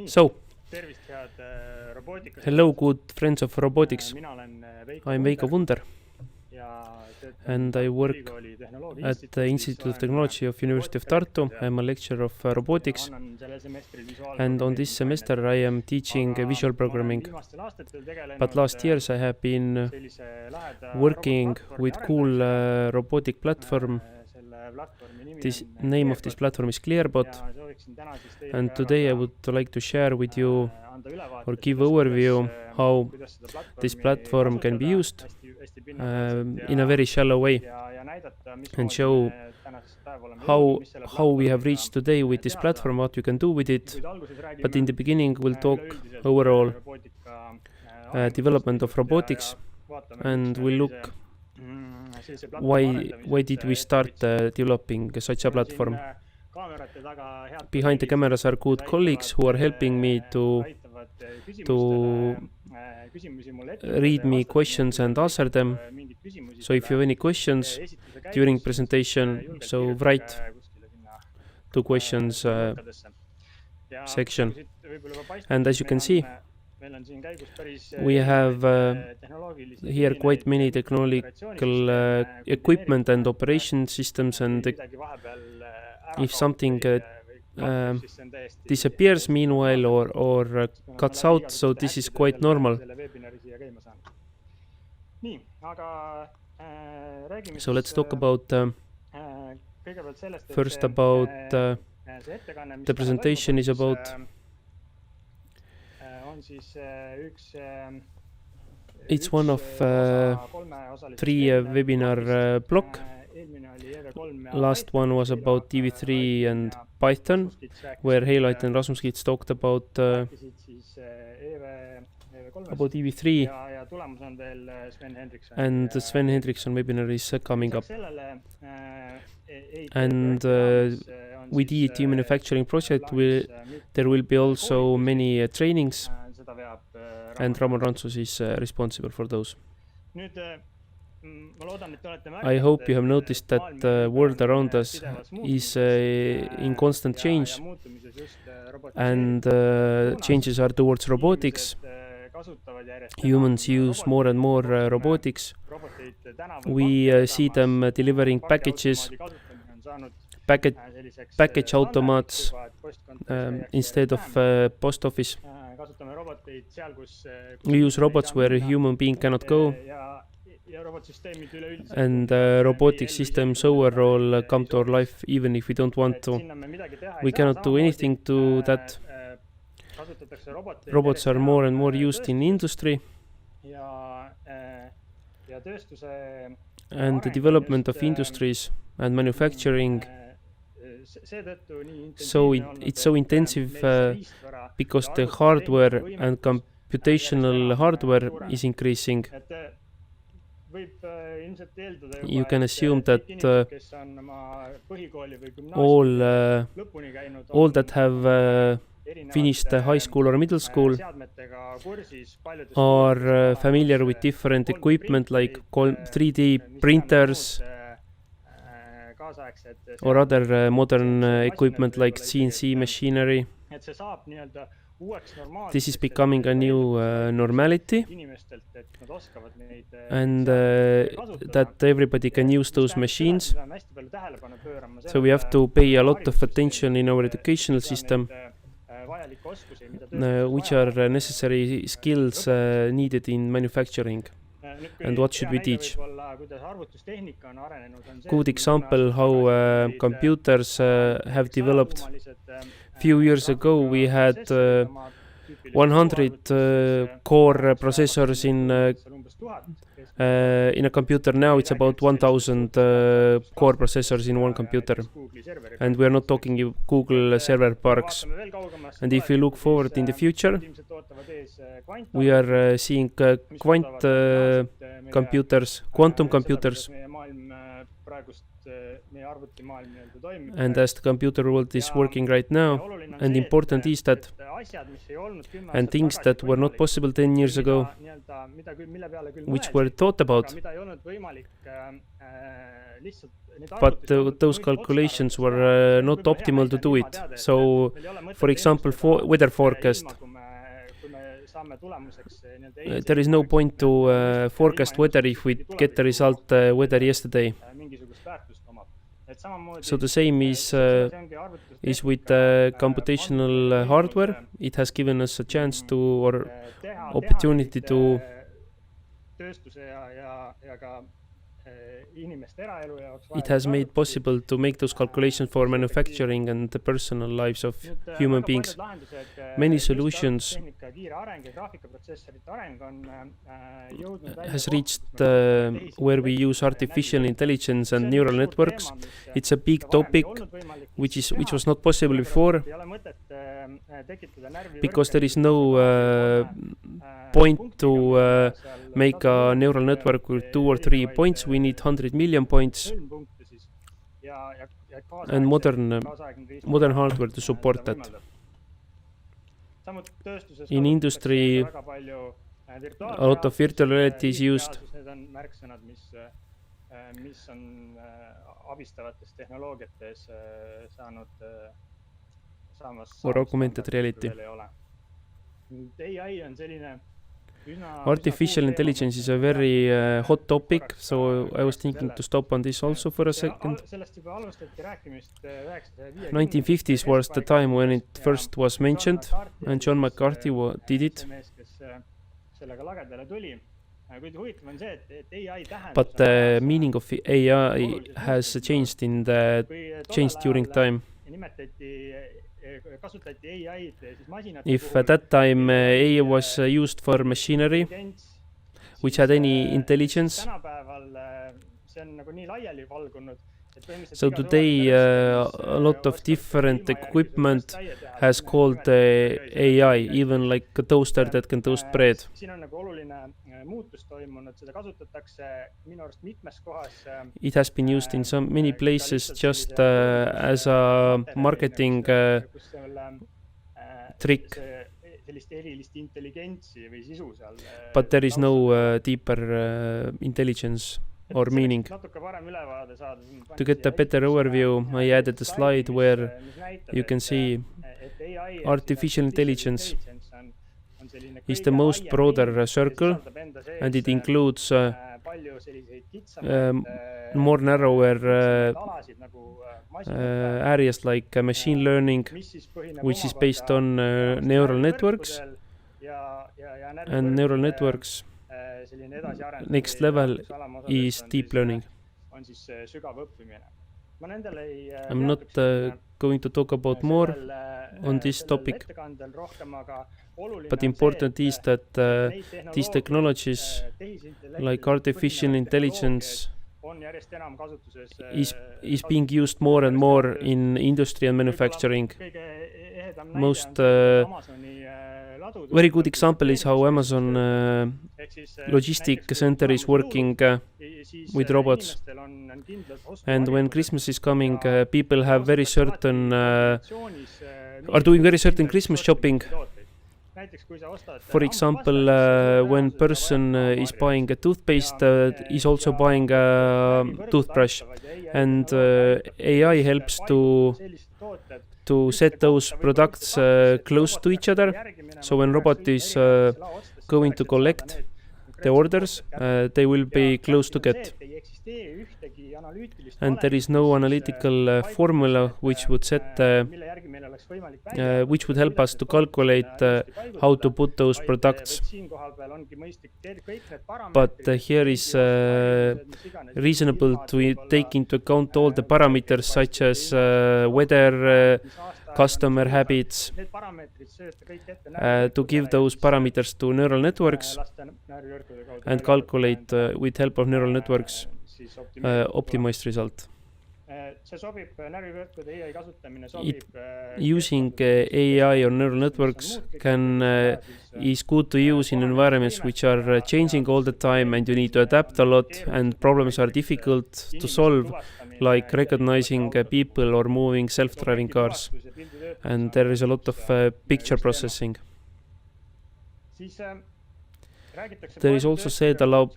So, hello good friends of robotics. I'm Veiko Vunder and I work at the Institute of Technology of University of Tartu. I'm a lecturer of robotics and on this semester I am teaching visual programming. But last years I have been working with cool robotic platform. This name of this platform is Clearbot, and today I would like to share with you or give overview how this platform can be used in a very shallow way and show how we have reached today with this platform, what you can do with it. But in the beginning we'll talk overall development of robotics and we'll look why did we start developing such a platform. Behind the cameras are good colleagues who are helping me to read me questions and answer them. So if you have any questions during presentation, so write to questions section. And as you can see, we have here quite many technological equipment and operation systems, and if something disappears meanwhile or cuts out, so this is quite normal. So let's talk about first about the presentation is about it's one of 3 webinar block. Last one was about EV3 and Python, where Heilait and Rasmus Kits talked about EV3, and the Sven Hendriksson webinar is coming up. And with EIT Manufacturing project, there will be also many trainings, and Ramon Rantsus is responsible for those. I hope you have noticed that the world around us is in constant change, and changes are towards robotics. Humans use more and more robotics. We see them delivering packages, package automats instead of post office. We use robots where a human being cannot go, and robotic systems overall come to our life even if we don't want to. We cannot do anything to that. Robots are more and more used in industry, and the development of industries and manufacturing. So it's so intensive because the hardware and computational hardware is increasing. You can assume that all that have finished high school or middle school are familiar with different equipment like 3D printers or other modern equipment like CNC machinery. This is becoming a new normality, and that everybody can use those machines. So we have to pay a lot of attention in our educational system, which are necessary skills needed in manufacturing, and what should we teach. Good example how computers have developed. Few years ago we had 100 core processors in a computer. Now it's about 1000 core processors in one computer, and we are not talking Google server parks. And if we look forward in the future, we are seeing quantum computers. And as the computer world is working right now, And important is that and things that were not possible 10 years ago, which were thought about, but those calculations were not optimal to do it. So, for example, weather forecast. There is no point to forecast weather if we get the result weather yesterday. So the same is with computational hardware. It has given us a chance to, or opportunity to it has made possible to make those calculations for manufacturing and the personal lives of human beings. Many solutions has reached where we use artificial intelligence and neural networks. It's a big topic which was not possible before, because there is no point to make a neural network with 2 or 3 points. We need 100 million points and modern hardware to support that. In industry, a lot of virtual reality is used. Or augmented reality. Artificial intelligence is a very hot topic, so I was thinking to stop on this also for a second. 1950s was the time when it first was mentioned, and John McCarthy did it. But the meaning of AI has changed during time. If at that time AI was used for machinery which had any intelligence, so today a lot of different equipment has called AI, even like a toaster that can toast bread. It has been used in many places just as a marketing trick. But there is no deeper intelligence or meaning. To get a better overview, I added a slide where you can see artificial intelligence is the most broader circle, and it includes more narrower areas like machine learning, which is based on neural networks, and neural networks. Next level is deep learning. I'm not going to talk about more on this topic, but important is that these technologies like artificial intelligence is being used more and more in industry and manufacturing. Most very good example is how Amazon logistic center is working with robots. And when Christmas is coming, people have are doing very certain Christmas shopping. For example, when person is buying a toothpaste, is also buying a toothbrush, and AI helps to set those products close to each other. So when robot is going to collect the orders, they will be close to get. And there is no analytical formula which would which would help us to calculate how to put those products. But here is reasonable to take into account all the parameters such as weather, customer habits, to give those parameters to neural networks and calculate with help of neural networks optimized result. Using AI or neural networks is good to use in environments which are changing all the time, and you need to adapt a lot, and problems are difficult to solve. like recognizing people or moving self-driving cars. And there is a lot of picture processing. There is also said about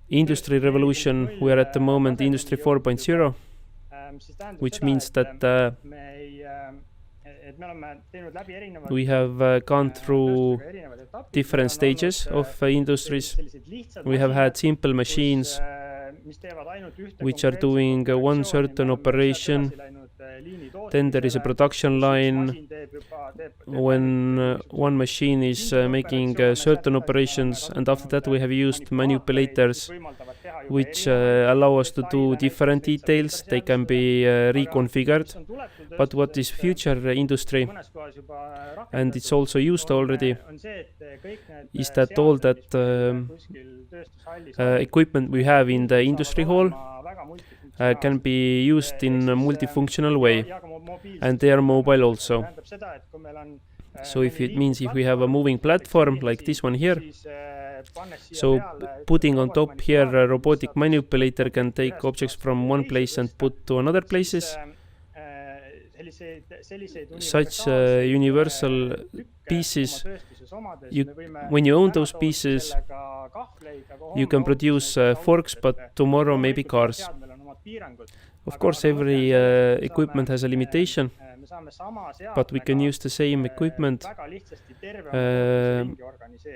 industry revolution. We are at the moment industry 4.0, which means that we have gone through different stages of industries. We have had simple machines which are doing one certain operation. Then there is a production line when one machine is making certain operations, and after that we have used manipulators which allow us to do different details. They can be reconfigured. But what is future industry, and it's also used already, is that all that equipment we have in the industry hall can be used in a multifunctional way, and they are mobile also. So if it means if we have a moving platform like this one here, so putting on top here a robotic manipulator can take objects from one place and put to another places. Such universal pieces, when you own those pieces, you can produce forks, but tomorrow maybe cars. Of course, every equipment has a limitation, but we can use the same equipment,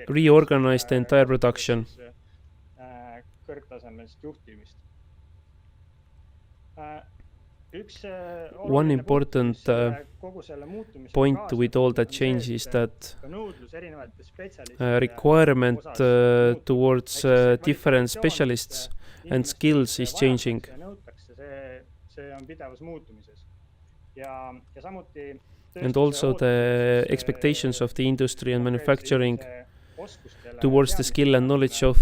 reorganize the entire production. One important point with all that change is that requirement towards different specialists and skills is changing. And also the expectations of the industry and manufacturing towards the skill and knowledge of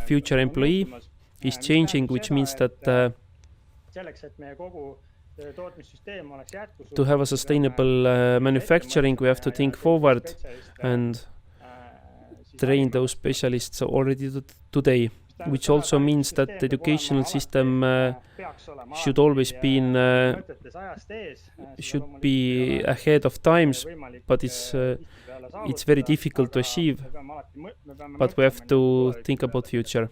future employee is changing, which means that to have a sustainable manufacturing, we have to think forward and train those specialists already today, which also means that the educational system should always should be ahead of times, but it's very difficult to achieve. But we have to think about future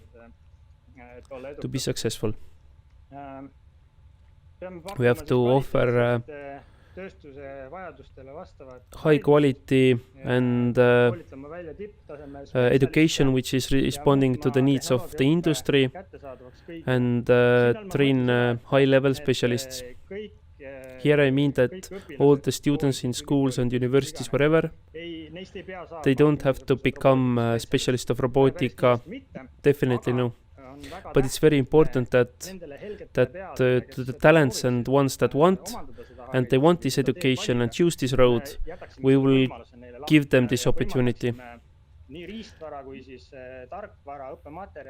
to be successful. We have to offer high quality and education which is responding to the needs of the industry, and train high-level specialists. Here I mean that all the students in schools and universities, wherever, they don't have to become a specialist of robotica. Definitely no. But it's very important that the talents and ones that want, and they want this education and choose this road, we will give them this opportunity.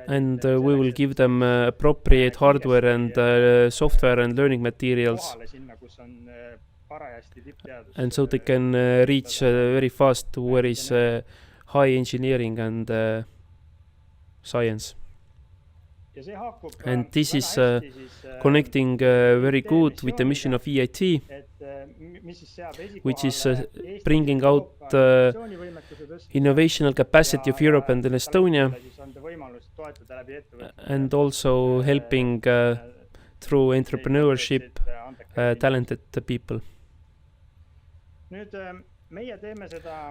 And we will give them appropriate hardware and software and learning materials. And so they can reach very fast to where is high engineering and science. And this is connecting very good with the mission of EIT, which is bringing out innovational capacity of Europe and in Estonia, and also helping through entrepreneurship talented people.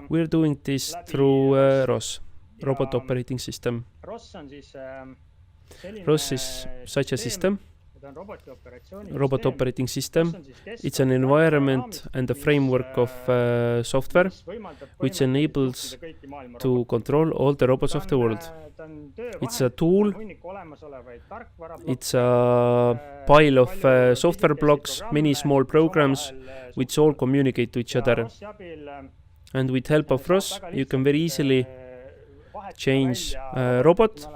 We're doing this through ROS, Robot Operating System. ROS is such a system, robot operating system. It's an environment and a framework of software which enables to control all the robots of the world. It's a tool, it's a pile of software blocks, many small programs which all communicate to each other. And with help of ROS, you can very easily change a robot.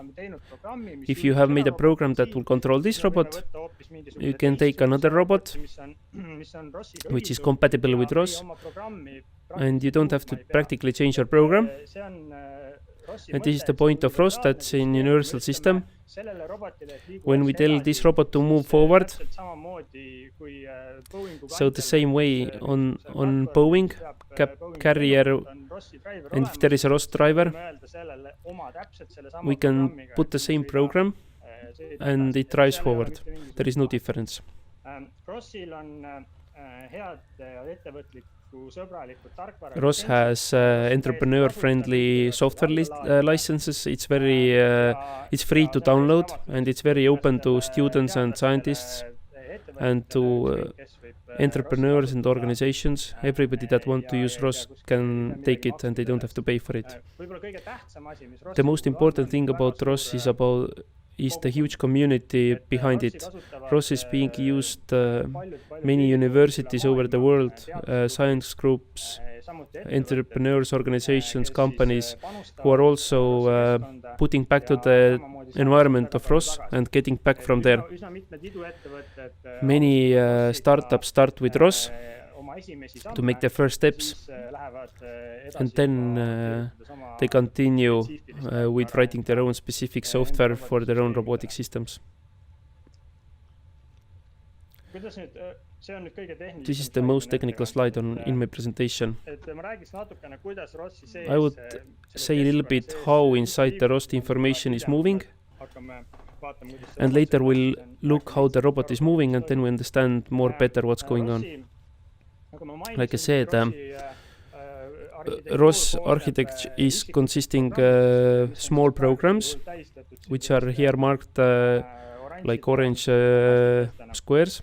If you have made a program that will control this robot, you can take another robot which is compatible with ROS, and you don't have to practically change your program. And this is the point of ROS, that's in universal system. When we tell this robot to move forward, so the same way on Boeing, carrier, and if there is a ROS driver, we can put the same program and it drives forward. There is no difference. ROS has entrepreneur-friendly software licenses. It's very it's free to download, and it's very open to students and scientists and to entrepreneurs and organizations. Everybody that want to use ROS can take it, and they don't have to pay for it. The most important thing about ROS is the huge community behind it. ROS is being used many universities over the world, science groups, entrepreneurs, organizations, companies who are also putting back to the environment of ROS and getting back from there. Many startups start with ROS to make their first steps, and then they continue with writing their own specific software for their own robotic systems. This is the most technical slide in my presentation. I would say a little bit how inside the ROS information is moving, and later we'll look how the robot is moving, and then we understand more better what's going on. Like I said, ROS architecture is consisting small programs, which are here marked like orange squares.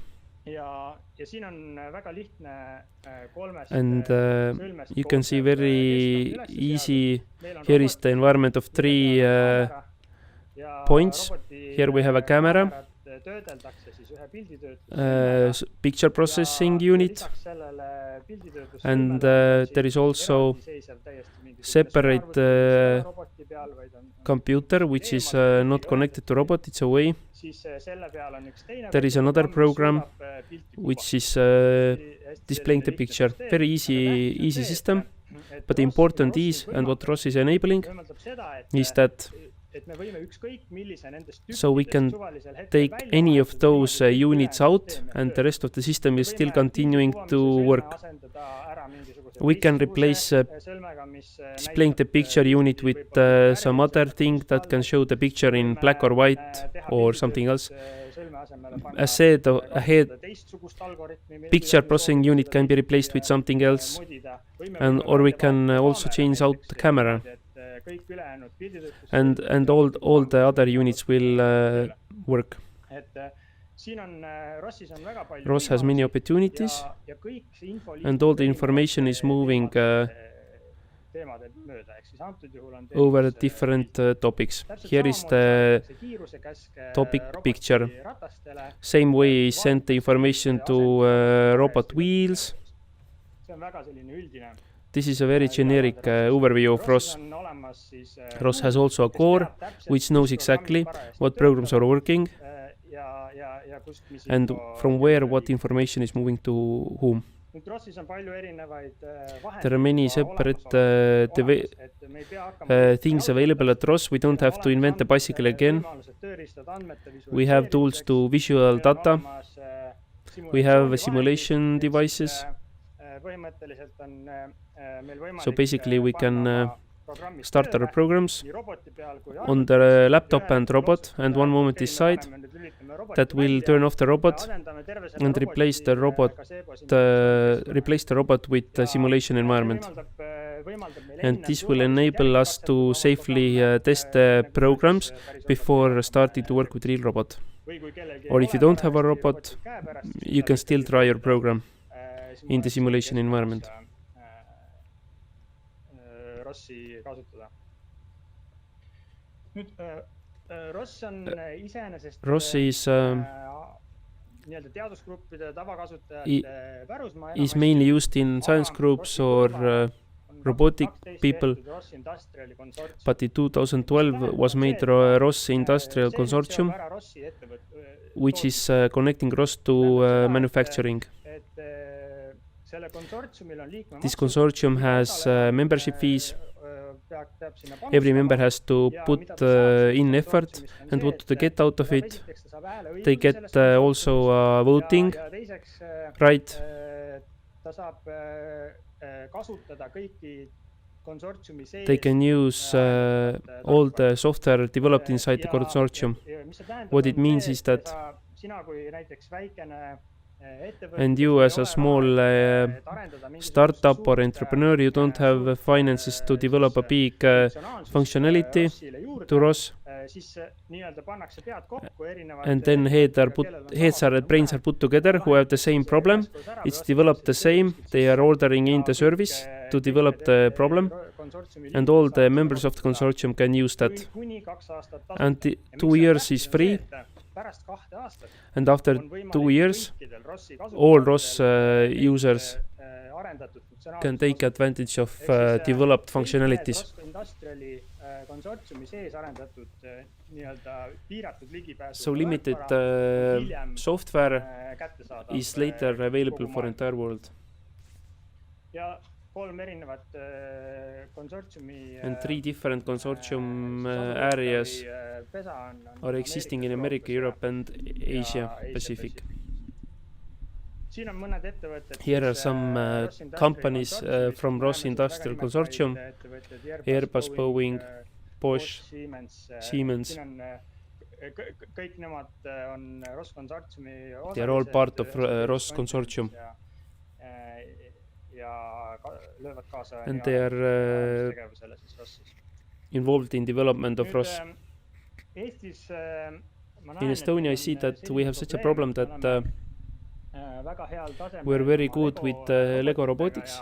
And you can see very easy, here is the environment of 3 points. Here we have a camera, picture processing unit, and there is also separate computer which is not connected to robot, it's away. There is another program which is displaying the picture. Very easy system, but the important is, and what ROS is enabling, is that so we can take any of those units out and the rest of the system is still continuing to work. We can replace displaying the picture unit with some other thing that can show the picture in black or white or something else. As said ahead, picture processing unit can be replaced with something else, or we can also change out the camera. And all the other units will work. ROS has many opportunities, and all the information is moving over different topics. Here is the topic picture. Same way send the information to robot wheels. This is a very generic overview of ROS. ROS has also a core which knows exactly what programs are working and from where what information is moving to whom. There are many separate things available at ROS. We don't have to invent the bicycle again. We have tools to visual data. We have simulation devices. So basically we can start our programs on the laptop and robot, and one moment decide that will turn off the robot and replace the robot with the simulation environment. And this will enable us to safely test the programs before starting to work with real robot. Or if you don't have a robot, you can still try your program in the simulation environment. ROS is mainly used in science groups or robotic people, but in 2012 was made ROS Industrial Consortium, which is connecting ROS to manufacturing. This consortium has membership fees, Every member has to put in effort, and what to get out of it. They get also voting right. They can use all the software developed inside the consortium. What it means is that, and you as a small startup or entrepreneur, you don't have finances to develop a big functionality to ROS, and then heads and brains are put together who have the same problem. It's developed the same. They are ordering in the service to develop the problem, and all the members of the consortium can use that. And 2 years is free. And after 2 years, all ROS users can take advantage of developed functionalities. So limited software is later available for entire world. And 3 different consortium areas are existing in America, Europe, and Asia Pacific. Here are some companies from ROS Industrial Consortium: Airbus, Boeing, Bosch, Siemens. They are all part of ROS Consortium. And they are involved in development of ROS. In Estonia, I see that we have such a problem that we're very good with Lego robotics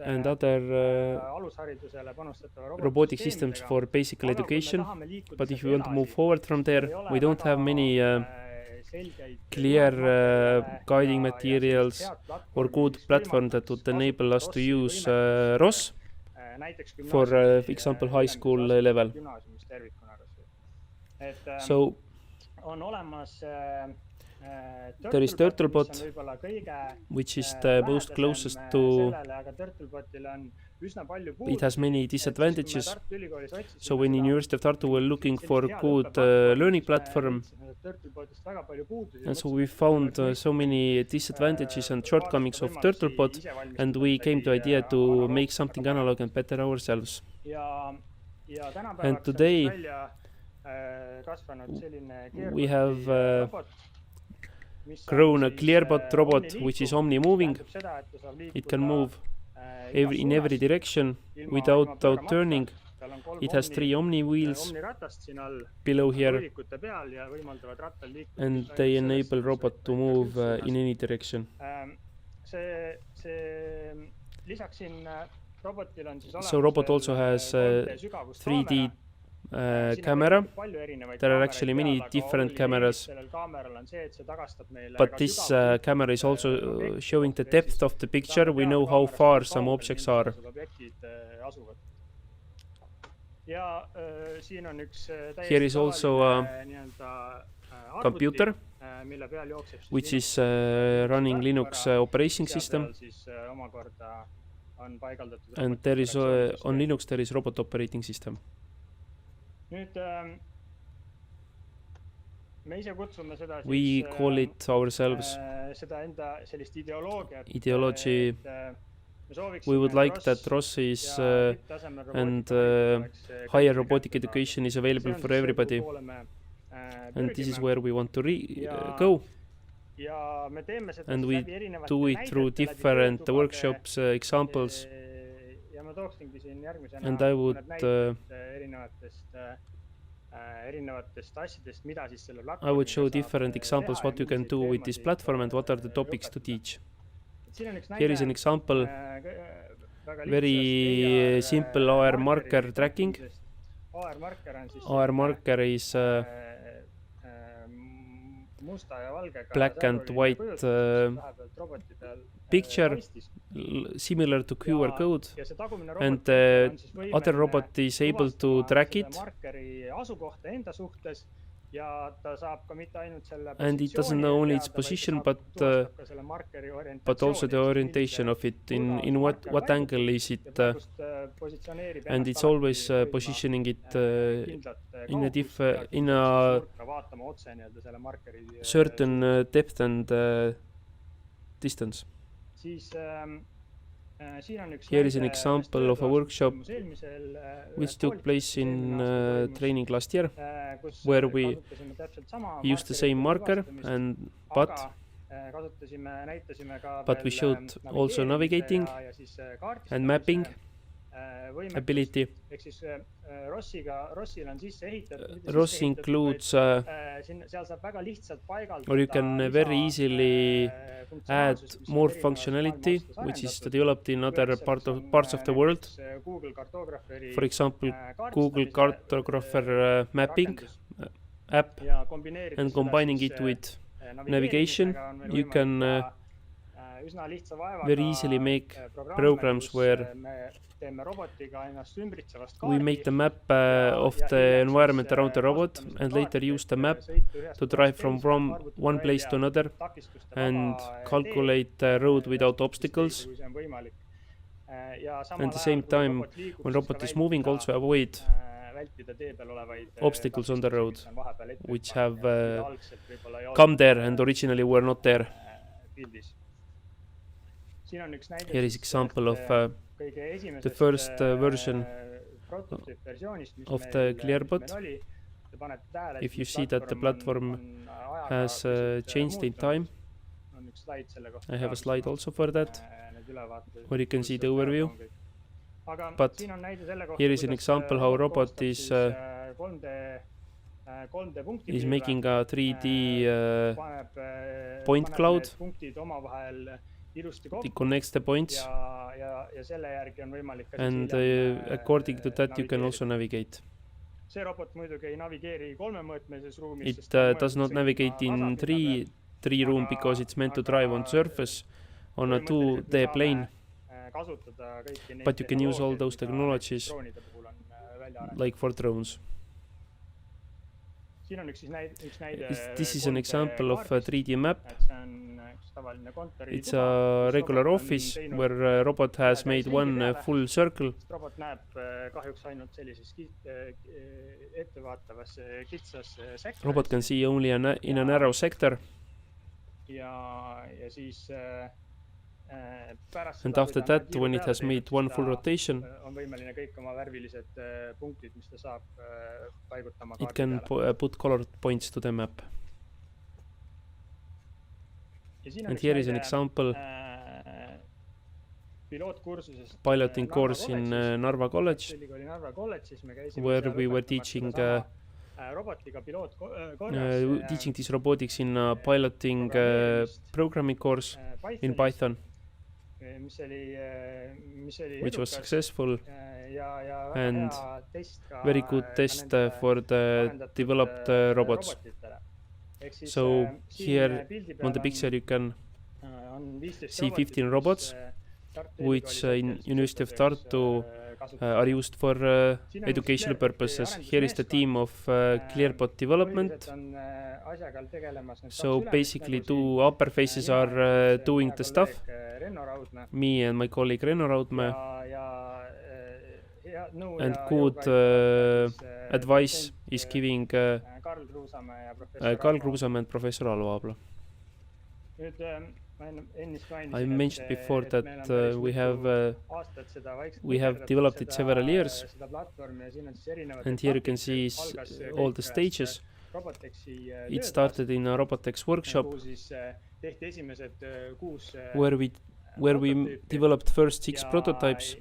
and other robotic systems for basic education. But if we want to move forward from there, we don't have many clear guiding materials or good platform that would enable us to use ROS for example high school level. So there is Turtlebot, which is the most closest to. It has many disadvantages. So when University of Tartu were looking for a good learning platform, and so we found so many disadvantages and shortcomings of Turtlebot, and we came to the idea to make something analog and better ourselves. And today we have grown a Clearbot robot, which is omni-moving. It can move in every direction without turning. It has 3 omni wheels below here, and they enable robot to move in any direction. So robot also has 3D camera. There are actually many different cameras, but this camera is also showing the depth of the picture. We know how far some objects are. Here is also a computer which is running Linux operating system, and there is on Linux there is robot operating system. We call it ourselves ideology. We would like that ROS is and higher robotic education is available for everybody, and this is where we want to go. And we do it through different workshops, examples, and I would show different examples what you can do with this platform and what are the topics to teach. Here is an example, very simple AR marker tracking. AR marker is black and white picture, similar to QR code, and the other robot is able to track it And it doesn't know only its position, but also the orientation of it, in what angle is it, and it's always positioning it in a certain depth and distance. Here is an example of a workshop which took place in training last year, where we used the same marker, but we showed also navigating and mapping ability. ROS includes, or you can very easily add more functionality, which is developed in other parts of the world. For example, Google Cartographer mapping app, and combining it with navigation, you can very easily make programs where we make the map of the environment around the robot and later use the map to drive from one place to another and calculate the road without obstacles. And at the same time, when robot is moving, also avoid obstacles on the road, which have come there and originally were not there. Here is example of the first version of the Clearbot. If you see that the platform has changed in time, I have a slide also for that, where you can see the overview. But here is an example how a robot is making a 3D point cloud. It connects the points, and according to that you can also navigate. It does not navigate in 3D room because it's meant to drive on surface on a 2D plane, but you can use all those technologies like for drones. This is an example of a 3D map. It's a regular office where a robot has made one full circle. Robot can see only in a narrow sector. And after that, when it has made one full rotation, it can put colored points to the map. And here is an example piloting course in Narva College, where we were teaching this robotics in a piloting programming course in Python, which was successful and very good test for the developed robots. So here on the picture you can see 15 robots which in University of Tartu are used for educational purposes. Here is the team of Clearbot development. So basically two upper faces are doing the stuff. Me and my colleague Renno Raudmäe. And good advice is giving Karl Kruusamäe and Professor Alvo Aabla. I mentioned before that we have developed it several years, and here you can see all the stages. It started in a Robotex workshop where we developed first 6 prototypes,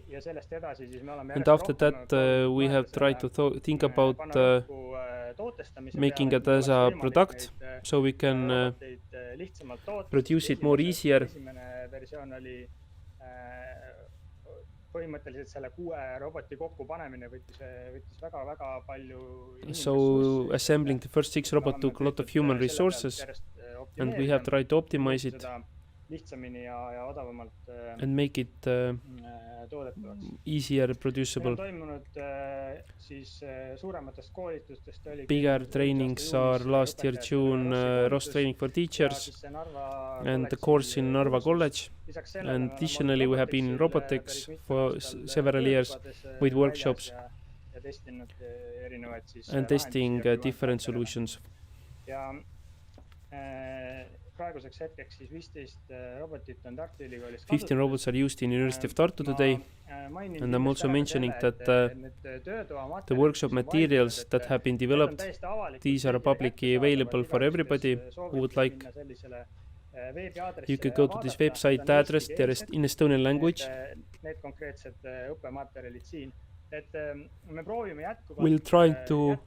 and after that we have tried to think about making it as a product, so we can produce it more easier. So assembling the first 6 robots took a lot of human resources, and we have tried to optimize it lihtsamini ja odavamalt and make it toodetavaks. easier Meil producible. on toimunud siis suurematest koolitustest oli Bigger trainings are last year June ROS training for teachers and the course in Narva College. And additionally we have been in robotics for several years with workshops and testing different solutions. Ja praeguseks hetkeks siis 15 robotit on Tartu Ülikoolis 15 robots are used in University of Tartu today. And I'm also mentioning that the workshop materials that have been developed, these are publicly available for everybody who would like. You can go to this website address, there is in Estonian language. Need konkreetsed õppematerjalid siin. Me proovime jätkuvalt We'll try to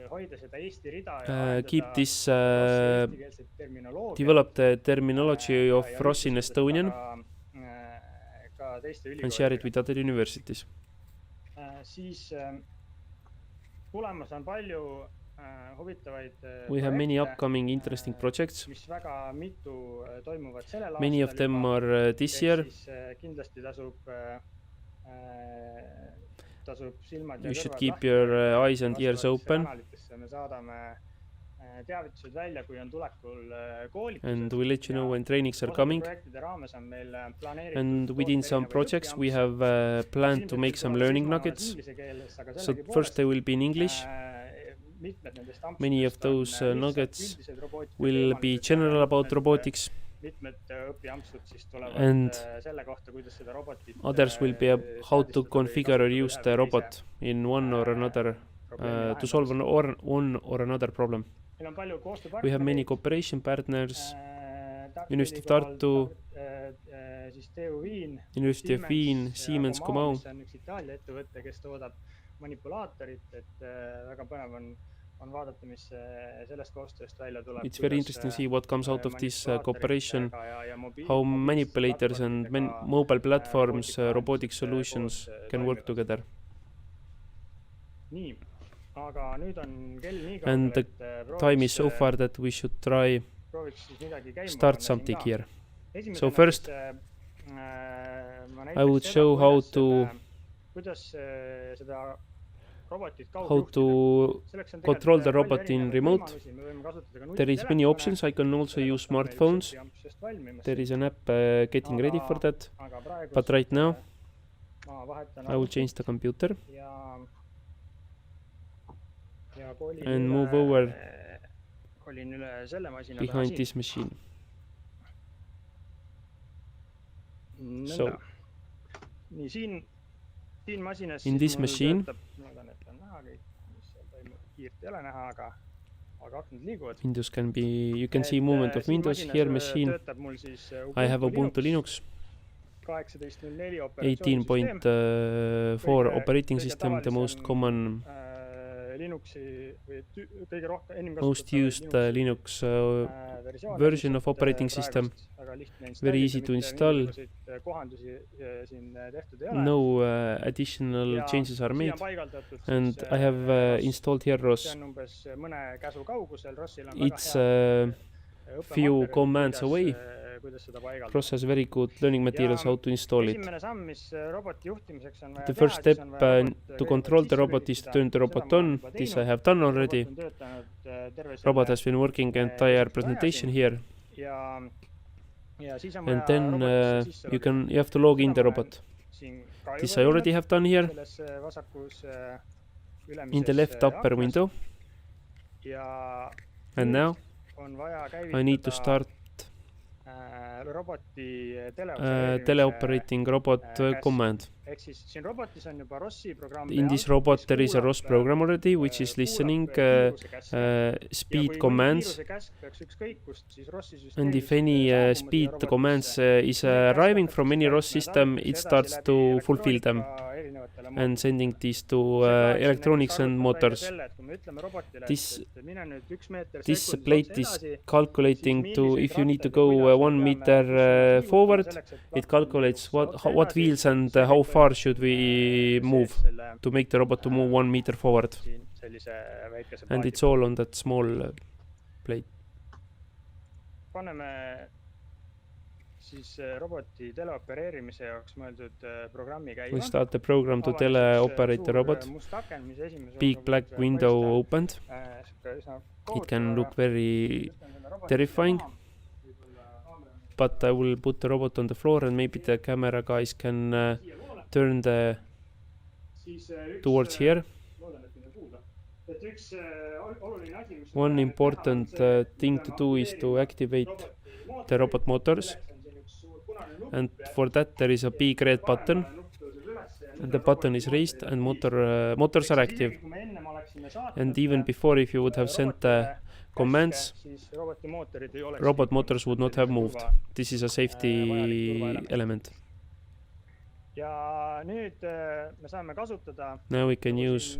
hoida seda Eesti rida keep this develop the terminology of ROS in Estonian and share it with other universities. Siis tulemas on palju huvitavaid We have many upcoming interesting projects. mis väga mitu toimuvad sellel Many of them are this year. Kindlasti tasub silmad You should keep your eyes and ears open. Me saadame teavitused välja, kui on tulekul koolitused. And we'll let you know when trainings are coming. And within some projects we have planned to make some learning nuggets. So first they will be in English. Many of those nuggets will be general about robotics. And others will be how to configure or use the robot in one or another to solve one or another problem. We have many cooperation partners, University of Tartu, University of Wien, Siemens, Maailm. It's very interesting to see what comes out of this cooperation, how manipulators and mobile platforms, robotic solutions can work together. And the time is so far that we should try start something here. So first, I would show how to control the robot in remote. There is many options. I can also use smartphones. There is an app getting ready for that. But right now, I will change the computer and move over behind this machine. So, in this machine, Windows can be, you can see movement of Windows. Here machine, I have Ubuntu Linux 18.4 operating system, the most common, most used Linux version of operating system. Very easy to install. No additional changes are made. And I have installed here ROS. It's few commands away. ROS has very good learning materials how to install it. The first step to control the robot is to turn the robot on. This I have done already. Robot has been working entire presentation here. And then you have to log in the robot. This I already have done here in the left upper window. And now I need to start teleoperating robot command. In this robot there is a ROS program already which is listening speed commands, and if any speed commands is arriving from any ROS system, it starts to fulfill them and sending these to electronics and motors. This plate is calculating to, if you need to go 1 meter forward, it calculates what wheels and how far should we move to make the robot to move 1 meter forward. And it's all on that small plate. siis roboti teleopereerimise jaoks mõeldud programmi käima. We start the program to teleoperate the robot. Big black window opened. It can look very terrifying. But I will put the robot on the floor and maybe the camera guys can turn the towards here. One important thing to do is to activate the robot motors, and for that there is a big red button, and the button is raised and motors are active. And even before, if you would have sent the commands, robot motors would not have moved. This is a safety element. Now we can use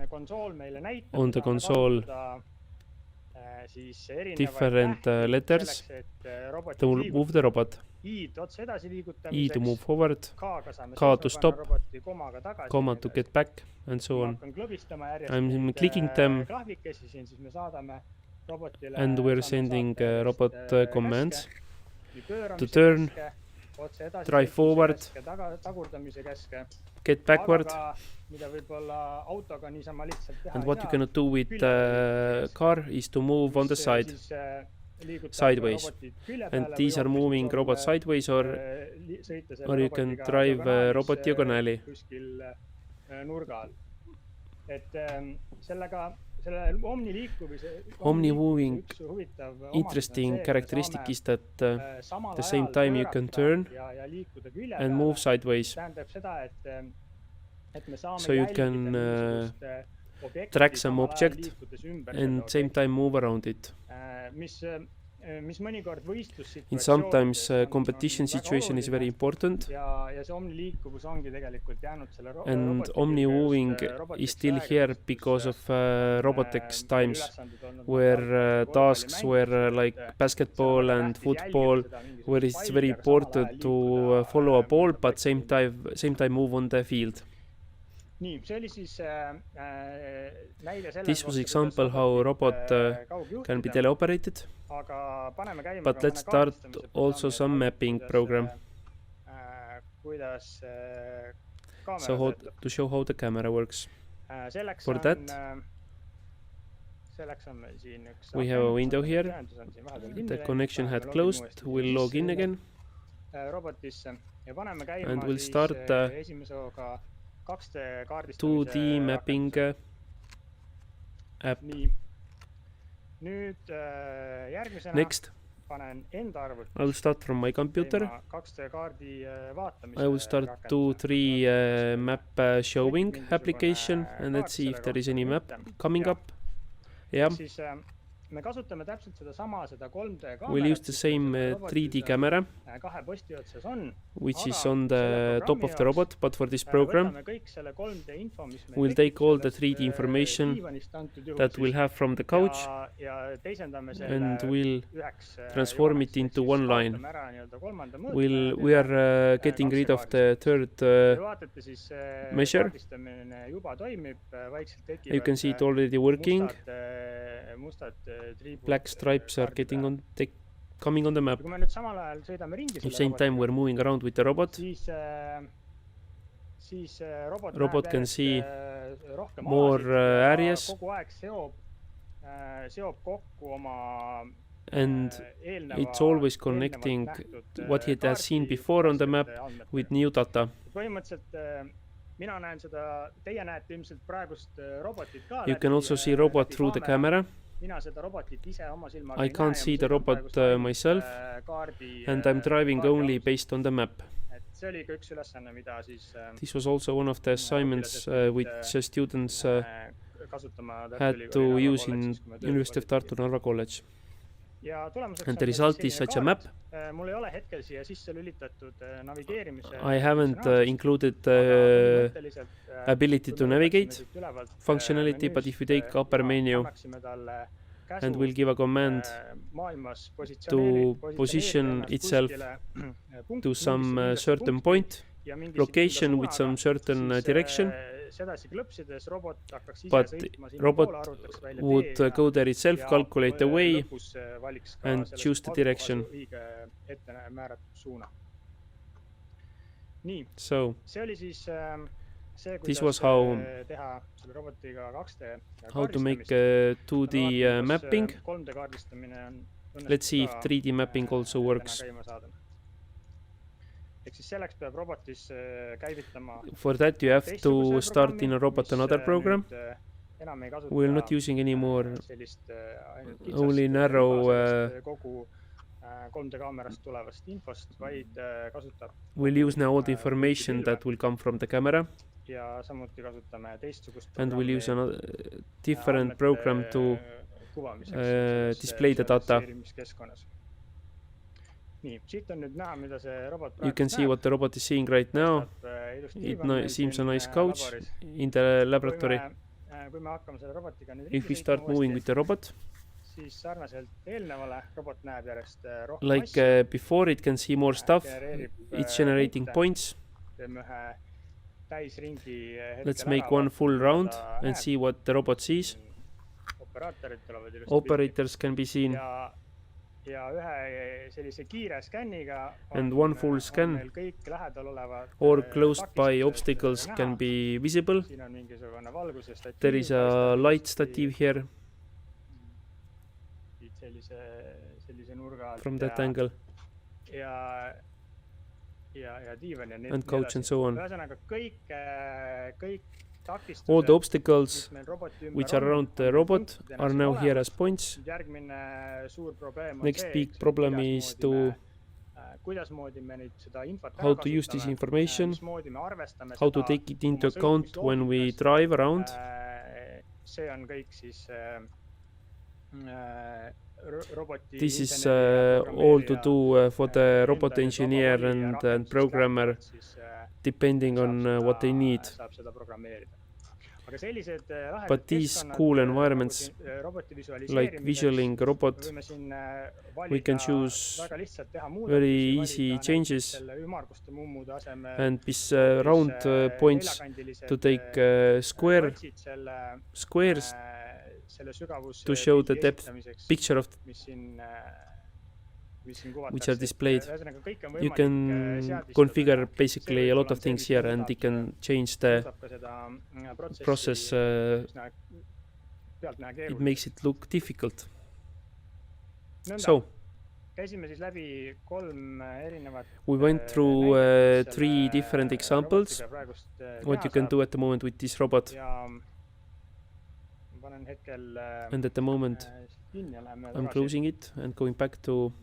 on the console different letters to move the robot. E to move forward, K to stop, comma to get back, and so on. I'm clicking them, and we're sending robot commands to turn, drive forward, get backward. And what you cannot do with the car is to move on the side, sideways. And these are moving robot sideways, or you can drive robot diagonally. Omni-moving interesting characteristic is that the same time you can turn and move sideways. So you can track some object and same time move around it. In sometimes competition situation is very important, and omni-moving is still here because of robotics times, where tasks were like basketball and football, where it's very important to follow a ball but same time move on the field. This was example how robot can be teleoperated, but let's start also some mapping program. So to show how the camera works. For that, we have a window here. The connection had closed. We'll log in again, and we'll start 2D mapping app. Next, I will start from my computer. I will start 2-3 map showing application, and let's see if there is any map coming up. Yeah. We'll use the same 3D camera, which is on the top of the robot, but for this program, we'll take all the 3D information that we'll have from the couch and we'll transform it into one line. We are getting rid of the third measure. You can see it already working. Black stripes are coming on the map. At the same time, we're moving around with the robot. Robot can see more areas, and it's always connecting what it has seen before on the map with new data. You can also see robot through the camera. I can't see the robot myself, and I'm driving only based on the map. This was also one of the assignments which students had to use in University of Tartu Narva College. And the result is such a map. I haven't included the ability to navigate functionality, but if you take upper menu and we'll give a command to position itself to some certain point, location with some certain direction, but robot would go there itself, calculate the way and choose the direction. Nii, So see oli siis see, This kuidas was how- teha selle robotiga 2D how to make kaardistamist. 2D mapping. 3D kaardistamine on Let's see if 3D mapping also works. käima saada. Ehk siis selleks peab robotis käivitama For that you have to teistsuguse start programmi, in a robot mis, another program. nüüd, enam ei kasuta We're not using anymore sellist ainult only kitsast narrow, sellest kogu 3D kaamerast tulevast infost, vaid kasutab we'll use now all the information that will come from the camera, ja samuti kasutame teistsugust and we'll use programmi a different program to kuvamiseks display the data. visualiseerimiskeskkonnas. Nii, siit on nüüd näha, mida see robot You can see what the robot is seeing right now. It seems a nice couch in the laboratory. Kui me hakkame selle robotiga nüüd If we start moving with the robot, siis sarnaselt eelnevale robot näeb järjest rohkem like before, it can see more stuff. It's generating points. Teeme ühe täisringi Let's make one full round and see what the robot sees. Operaatorid tulevad ilusti Operators can be seen. ja ühe sellise kiire skänniga And one full scan meil kõik lähedal olevad or closed by takistused obstacles näha. can be visible. Siin on mingisugune valguse statiiv. There is a light stative here sellise nurga alt from that angle ja diivan ja and couch and so on. Ühesõnaga kõik takistused, All the obstacles mis meil roboti ümber which are around the on robot punktidena are siin now olemas. here as points. Järgmine suur probleem on Next see, big eks, problem kuidasmoodi is to kuidasmoodi me nüüd seda infot how to use this information, mismoodi me arvestame how to seda take it into oma account when we sõitmisloogikas. drive around. See on kõik siis roboti This is inseneri ja all to programmeerija, do for the enda robot nüüd engineer vaba voli ja and rakendusest programmer, lähtuvalt siis, depending saab on seda- what they need. saab seda programmeerida. Aga sellised lahedad But these keskkonnad, cool nagu environments, siin, roboti like visualiseerimiseks, visualing me robot, võime siin we can valida choose väga lihtsalt teha very muudatusi, easy valida changes näiteks selle ümmarguste mummude asemel and this round points to take rotsid selle, squares selle sügavus to show the pildi depth esitamiseks, picture of mis siin which kuvatakse. are displayed. Ühesõnaga, kõik on You võimalik can seadistada. configure basically See a lot võib-olla of on things see, mis here and muudab- you can change the muudab ka seda process. üsna pealtnäha It keeruline. makes it look difficult. Nõnda. So Käisime siis läbi 3 erinevat we went through näidet, mis 3 selle different examples robotiga praegust what you teha can saab. do at the moment with this robot, Ja ma panen hetkel and at the moment kinni ja läheme I'm closing it and going back to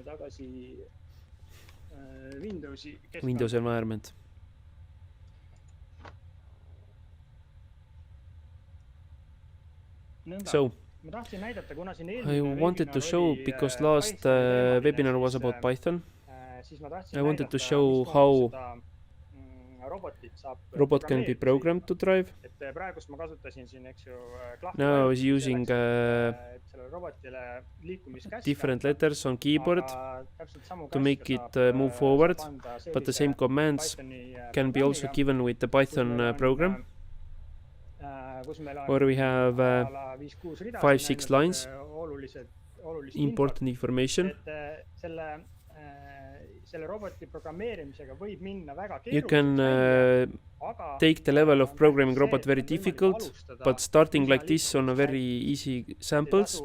tagasi Windowsi Windows environment. Nõnda. So Ma tahtsin näidata, kuna siin I eelmine wanted to webinar show, oli, because Pythoni last teemaline, webinar was siis, about Python, siis ma tahtsin I wanted to näidata, show mismoodi how seda, robotit saab robot can be programmed to drive. Et praegust ma kasutasin siin, eks ju, Now I was using et sellele robotile liikumiskäske different anda, letters on keyboard aga täpselt samu to käske make it saab, move forward, saab anda but the sellise same commands Pythoni, can be also programmiga, given with the kus Python meil on, program, kus meil on where we have a la 5-6 rida 5-6 siin lines, ainult, olulist important information. infot, et selle roboti programmeerimisega võib minna väga You can keeruliseks aga take the level of programming see, robot et very on võimalik difficult, alustada but starting üsna like this on a very easy samples,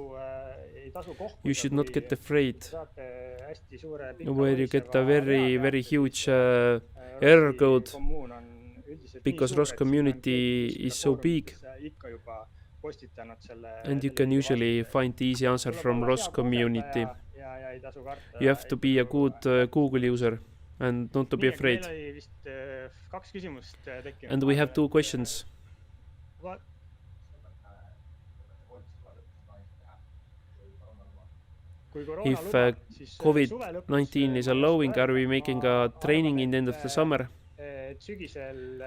ei tasu kohkuda, you should not kui get afraid saate hästi suure pika where you get a lohiseva very, rea very pealt, huge siis, error ROS-i code, kommuun on üldiselt because nii ROS suur, et community siin on is so big, foorumitesse ikka juba postitanud selle, and you can usually find the easy answer from ROS community. ja ei tasu karta, You have to be a good Google user and not to be afraid. Meil oli vist 2 küsimust tekkinud. And we have 2 questions. If COVID-19 is allowing, are we making a training in the end of the summer?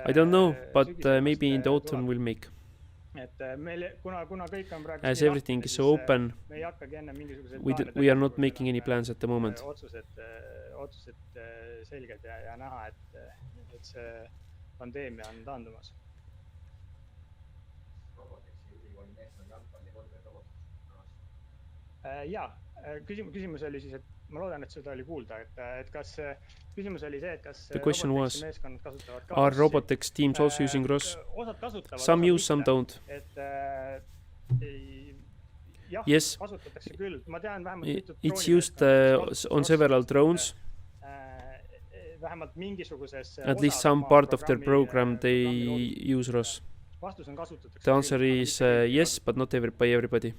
I don't know, but maybe in the autumn we'll make. As everything is so open, we are not making any plans at the moment. Otsused selged ja näha, et see pandeemia on taandumas. Jaa, küsimus oli siis, et ma loodan, et seda oli kuulda, et kas küsimus oli see, et kas The question was, meeskonnad kasutavad ka are ROS-i. robotics teams also using ROS? Osad kasutavad, Some osad use, some mitte. don't. Jah, Yes, kasutatakse küll. Ma tean vähemalt it's used on several drones. Vähemalt mingisuguses At least some part of their program they use ROS. Vastus on kasutatakse The answer is yes, but not by everybody.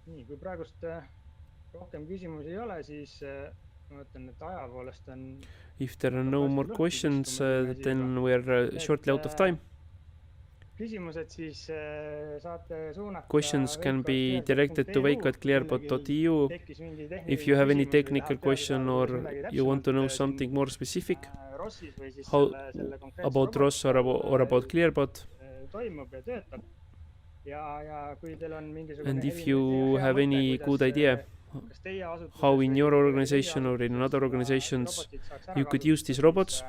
Nii, kui praegust rohkem küsimusi ei ole, siis ma mõtlen, et aja poolest on... If there are no more questions, then we are shortly out of time. Küsimused siis saate suunata... Questions can be directed to Veiko at Clearbot.eu. If you have any technical question or you want to know something more specific how about ROS or about Clearbot, toimub ja töötab. Ja kui teil on mingisugune... and if you have any good idea how in your organization or in other organizations you could use these robots,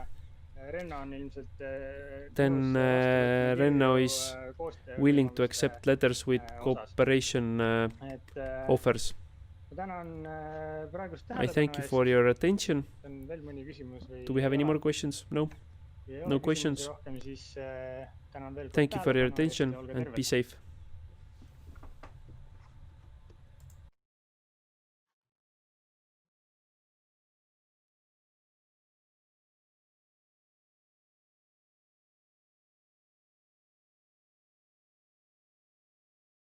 then Renno is willing to accept letters with cooperation offers. I thank you for your attention. Do we have any more questions? No? No questions? Thank you for your attention and be safe.